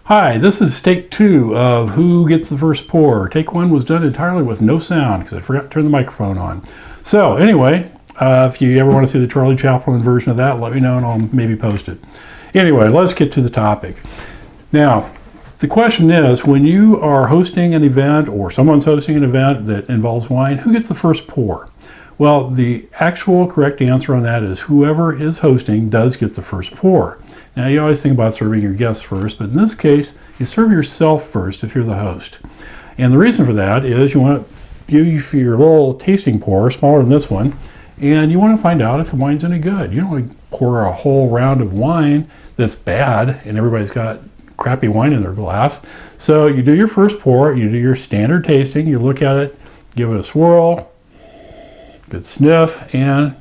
Hi, this is take 2 of Who Gets the First Pour. Take 1 was done entirely with no sound because I forgot to turn the microphone on. So anyway, if you ever want to see the Charlie Chaplin version of that, let me know and I'll maybe post it. Anyway, let's get to the topic. Now, the question is, when you are hosting an event or someone's hosting an event that involves wine, who gets the first pour? Well, the actual correct answer on that is whoever is hosting does get the first pour. Now, you always think about serving your guests first, but in this case, you serve yourself first if you're the host. And the reason for that is you want to give your little tasting pour, smaller than this one, and you want to find out if the wine's any good. You don't want to pour a whole round of wine that's bad and everybody's got crappy wine in their glass. So you do your first pour, you do your standard tasting, you look at it, give it a swirl, good sniff, and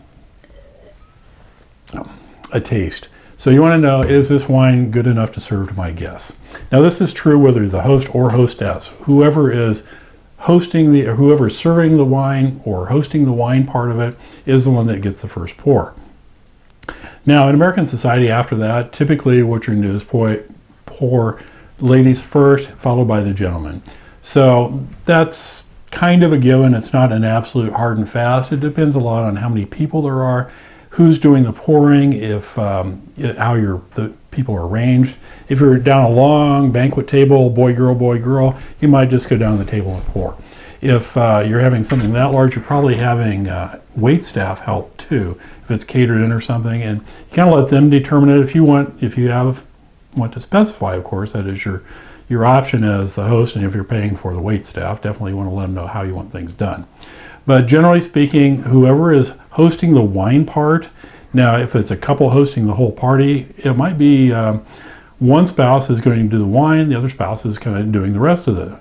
a taste. So you want to know, is this wine good enough to serve to my guests? Now this is true whether you're the host or hostess. Whoever is whoever's serving the wine or hosting the wine part of it is the one that gets the first pour. Now in American society after that, typically what you're going to do is pour ladies first, followed by the gentlemen. So that's kind of a given. It's not an absolute hard and fast. It depends a lot on how many people there are, who's doing the pouring, how the people are arranged. If you're down a long banquet table, boy, girl, you might just go down the table and pour. If you're having something that large, you're probably having wait staff help too, if it's catered in or something, and you kind of let them determine it. If you want to specify, of course, that is your option as the host, and if you're paying for the wait staff, definitely want to let them know how you want things done. But generally speaking, whoever is hosting the wine part, now if it's a couple hosting the whole party, it might be one spouse is going to do the wine, the other spouse is kind of doing the rest of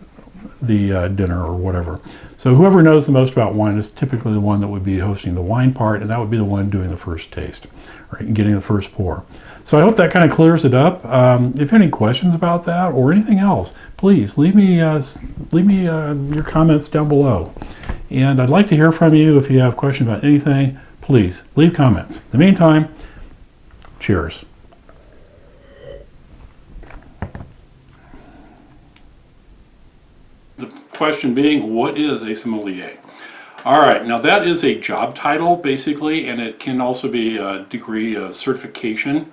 the dinner or whatever. So whoever knows the most about wine is typically the one that would be hosting the wine part, and that would be the one doing the first taste, right, getting the first pour. So I hope that kind of clears it up. If you have any questions about that or anything else, please leave me your comments down below. And I'd like to hear from you. If you have questions about anything, please leave comments. In the meantime, cheers. The question being, what is a sommelier? All right, now that is a job title basically, and it can also be a degree of certification.